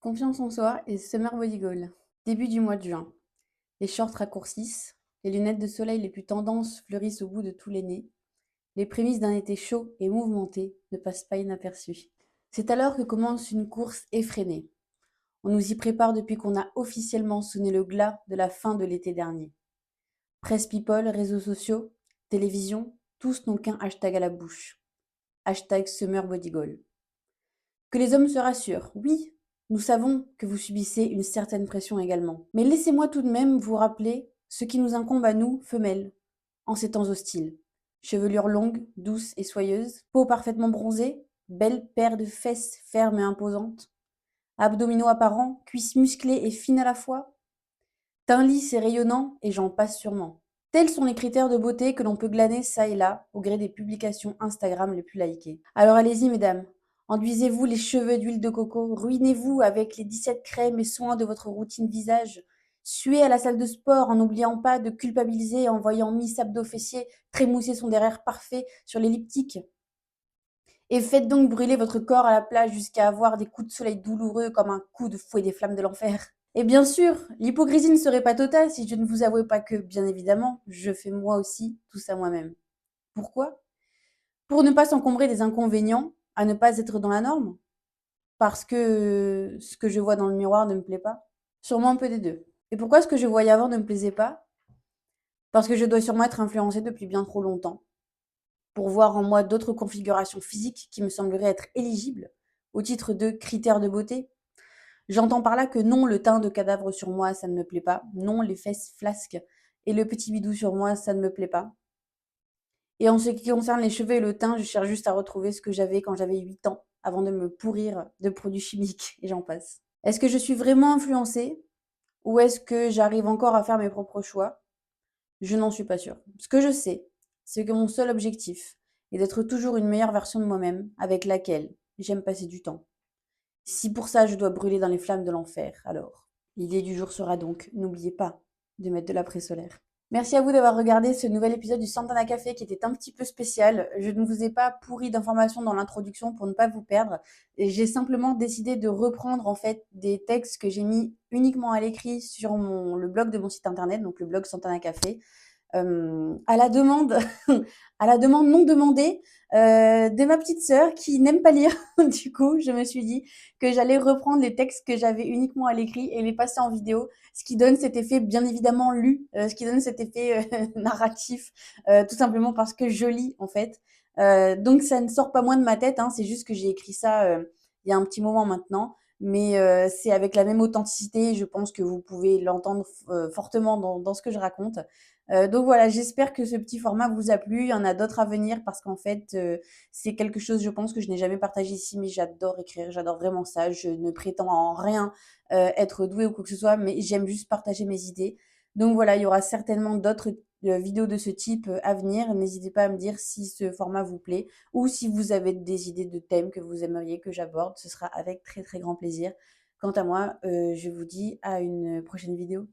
Confiance en soi et Summer Body Goal. Début du mois de juin. Les shorts raccourcissent, les lunettes de soleil les plus tendances fleurissent au bout de tous les nez. Les prémices d'un été chaud et mouvementé ne passent pas inaperçues. C'est alors que commence une course effrénée. On nous y prépare depuis qu'on a officiellement sonné le glas de la fin de l'été dernier. Presse people, réseaux sociaux, télévision, tous n'ont qu'un hashtag à la bouche. Hashtag Summer Body Goal. Que les hommes se rassurent, oui, nous savons que vous subissez une certaine pression également. Mais laissez-moi tout de même vous rappeler ce qui nous incombe à nous, femelles, en ces temps hostiles. Chevelure longue, douce et soyeuse, peau parfaitement bronzée, belle paire de fesses fermes et imposantes, abdominaux apparents, cuisses musclées et fines à la fois, teint lisse et rayonnant, et j'en passe sûrement. Tels sont les critères de beauté que l'on peut glaner ça et là, au gré des publications Instagram les plus likées. Alors allez-y, mesdames, enduisez-vous les cheveux d'huile de coco, ruinez-vous avec les 17 crèmes et soins de votre routine visage, suez à la salle de sport en n'oubliant pas de culpabiliser en voyant Miss Abdo Fessier trémousser son derrière parfait sur l'elliptique. Et faites donc brûler votre corps à la plage jusqu'à avoir des coups de soleil douloureux comme un coup de fouet des flammes de l'enfer. Et bien sûr, l'hypocrisie ne serait pas totale si je ne vous avouais pas que, bien évidemment, je fais moi aussi tout ça moi-même. Pourquoi? Pour ne pas s'encombrer des inconvénients à ne pas être dans la norme? Parce que ce que je vois dans le miroir ne me plaît pas? Sûrement un peu des deux. Et pourquoi ce que je voyais avant ne me plaisait pas? Parce que je dois sûrement être influencée depuis bien trop longtemps pour voir en moi d'autres configurations physiques qui me sembleraient être éligibles au titre de critères de beauté. J'entends par là que non, le teint de cadavre sur moi, ça ne me plaît pas. Non, les fesses flasques et le petit bidou sur moi, ça ne me plaît pas. Et en ce qui concerne les cheveux et le teint, je cherche juste à retrouver ce que j'avais quand j'avais 8 ans, avant de me pourrir de produits chimiques, et j'en passe. Est-ce que je suis vraiment influencée ou est-ce que j'arrive encore à faire mes propres choix? Je n'en suis pas sûre. Ce que je sais, c'est que mon seul objectif est d'être toujours une meilleure version de moi-même avec laquelle j'aime passer du temps. Si pour ça je dois brûler dans les flammes de l'enfer, alors l'idée du jour sera donc, n'oubliez pas de mettre de la solaire. Merci à vous d'avoir regardé ce nouvel épisode du Santana Café qui était un petit peu spécial. Je ne vous ai pas pourri d'informations dans l'introduction pour ne pas vous perdre. Et j'ai simplement décidé de reprendre en fait des textes que j'ai mis uniquement à l'écrit sur le blog de mon site internet, donc le blog Santana Café. À la demande, à la demande non demandée de ma petite sœur qui n'aime pas lire. Du coup, je me suis dit que j'allais reprendre les textes que j'avais uniquement à l'écrit et les passer en vidéo, ce qui donne cet effet bien évidemment lu, ce qui donne cet effet narratif, tout simplement parce que je lis en fait. Donc ça ne sort pas moins de ma tête, hein, c'est juste que j'ai écrit ça il y a un petit moment maintenant. Mais c'est avec la même authenticité, je pense que vous pouvez l'entendre fortement dans ce que je raconte. Donc voilà, j'espère que ce petit format vous a plu. Il y en a d'autres à venir parce qu'en fait, c'est quelque chose, je pense, que je n'ai jamais partagé ici, mais j'adore écrire, j'adore vraiment ça. Je ne prétends en rien être douée ou quoi que ce soit, mais j'aime juste partager mes idées. Donc voilà, il y aura certainement d'autres vidéos de ce type à venir. N'hésitez pas à me dire si ce format vous plaît ou si vous avez des idées de thèmes que vous aimeriez que j'aborde. Ce sera avec très très grand plaisir. Quant à moi, je vous dis à une prochaine vidéo.